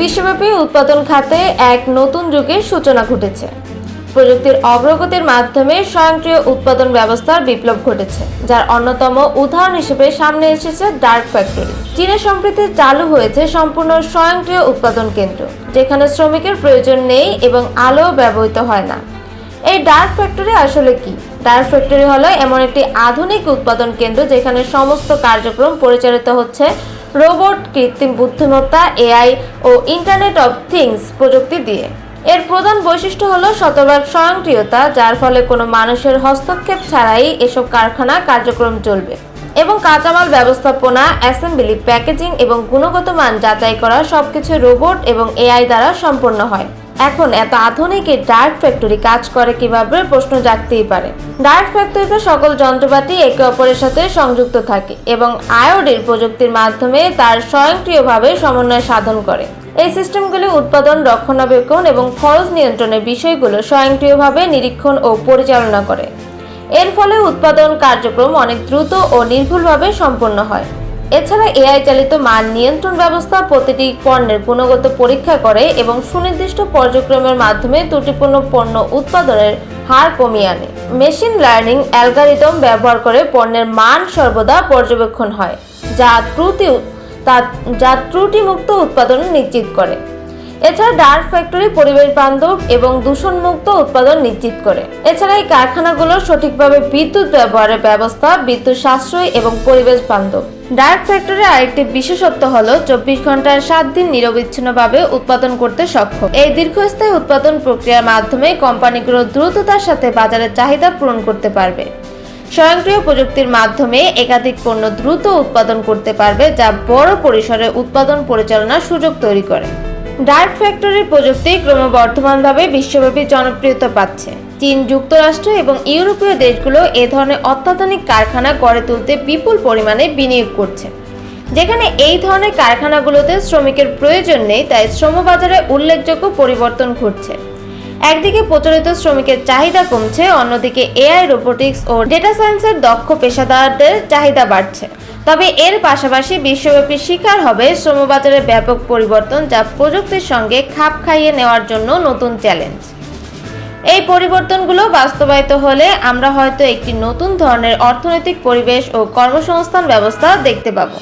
বিশ্বব্যাপী উৎপাদন খাতে এক নতুন যুগের সূচনা ঘটেছে। প্রযুক্তির অগ্রগতির মাধ্যমে স্বয়ংক্রিয় উৎপাদন ব্যবস্থার বিপ্লব ঘটেছে, যার অন্যতম উদাহরণ হিসেবে সামনে এসেছে ডার্ক ফ্যাক্টরি। চীনে সম্প্রতি চালু হয়েছে সম্পূর্ণ স্বয়ংক্রিয় উৎপাদন কেন্দ্র, যেখানে শ্রমিকের প্রয়োজন নেই এবং আলো ব্যবহৃত হয় না। এই ডার্ক ফ্যাক্টরি আসলে কি? ডার্ক ফ্যাক্টরি হলো এমন একটি আধুনিক উৎপাদন কেন্দ্র যেখানে সমস্ত কার্যক্রম পরিচালিত হচ্ছে রোবট, কৃত্রিম বুদ্ধিমত্তা, এআই ও ইন্টারনেট অফ থিংস প্রযুক্তি দিয়ে। এর প্রধান বৈশিষ্ট্য হলো শতভাগ স্বয়ংক্রিয়তা, যার ফলে কোনো মানুষের হস্তক্ষেপ ছাড়াই এসব কারখানা কার্যক্রম চলবে এবং কাঁচামাল ব্যবস্থাপনা, অ্যাসেম্বলি, প্যাকেজিং এবং গুণগত মান যাচাই করা সবকিছু রোবট এবং এআই দ্বারা সম্পন্ন হয়। এখন এত আধুনিক এই ডার্ক ফ্যাক্টরি কাজ করে কিভাবে প্রশ্ন জাগতেই পারে। ডার্ক ফ্যাক্টরিতে সকল যন্ত্রপাতি একে অপরের সাথে সংযুক্ত থাকে এবং আইওটি প্রযুক্তির মাধ্যমে তার স্বয়ংক্রিয়ভাবে সমন্বয় সাধন করে। এই সিস্টেমগুলি উৎপাদন, রক্ষণাবেক্ষণ এবং খরচ নিয়ন্ত্রণের বিষয়গুলো স্বয়ংক্রিয়ভাবে নিরীক্ষণ ও পরিচালনা করে। এর ফলে উৎপাদন কার্যক্রম অনেক দ্রুত ও নির্ভুলভাবে সম্পন্ন হয়। এছাড়া এআই চালিত মান নিয়ন্ত্রণ ব্যবস্থা প্রতিটি পণ্যের গুণগত পরীক্ষা করে এবং সুনির্দিষ্ট পর্যক্রমের মাধ্যমে ত্রুটিপূর্ণ পণ্য উৎপাদনের হার কমিয়ে আনে। মেশিন লার্নিং অ্যালগরিদম ব্যবহার করে পণ্যের মান সর্বদা পর্যবেক্ষণ হয়, যা ত্রুটিমুক্ত উৎপাদন নিশ্চিত করে। এছাড়া ডার্ক ফ্যাক্টরি পরিবেশ বান্ধব এবং দূষণমুক্ত উৎপাদন নিশ্চিত করে। এছাড়া এই কারখানাগুলোর সঠিকভাবে বিদ্যুৎ ব্যবহারের ব্যবস্থা বিদ্যুৎ সাশ্রয়ী এবং পরিবেশ বান্ধব। ডার্ক ফ্যাক্টরির আরেকটি বিশেষত্ব হলো 24 ঘন্টার 7 দিন নিরবিচ্ছিন্নভাবে উৎপাদন করতে সক্ষম। এই দীর্ঘস্থায়ী উৎপাদন প্রক্রিয়ার মাধ্যমে কোম্পানিগুলো দ্রুততার সাথে বাজারের চাহিদা পূরণ করতে পারবে। স্বয়ংক্রিয় প্রযুক্তির মাধ্যমে একাধিক পণ্য দ্রুত উৎপাদন করতে পারবে, যা বড় পরিসরে উৎপাদন পরিচালনার সুযোগ তৈরি করে। ডার্ক ফ্যাক্টরির প্রযুক্তি ক্রমবর্ধমানভাবে বিশ্বব্যাপী জনপ্রিয়তা পাচ্ছে। চীন, যুক্তরাষ্ট্র এবং ইউরোপীয় দেশগুলো এ ধরনের অত্যাধুনিক কারখানা গড়ে তুলতে বিপুল পরিমাণে বিনিয়োগ করছে। যেখানে এই ধরনের কারখানাগুলোতে শ্রমিকের প্রয়োজন নেই, তাই শ্রমবাজারে উল্লেখযোগ্য পরিবর্তন ঘটছে। একদিকে প্রচলিত শ্রমিকের চাহিদা কমছে, অন্যদিকে এআই, রোবোটিক্স ও ডেটা সায়েন্সের দক্ষ পেশাদারদের চাহিদা বাড়ছে। তবে এর পাশাপাশি বিশ্বব্যাপী শিকার হবে শ্রমবাজারের ব্যাপক পরিবর্তন, যা প্রযুক্তির সঙ্গে খাপ খাইয়ে নেওয়ার জন্য নতুন চ্যালেঞ্জ। এই পরিবর্তনগুলো বাস্তবায়িত হলে আমরা হয়তো একটি নতুন ধরনের অর্থনৈতিক পরিবেশ ও কর্মসংস্থান ব্যবস্থা দেখতে পাবো।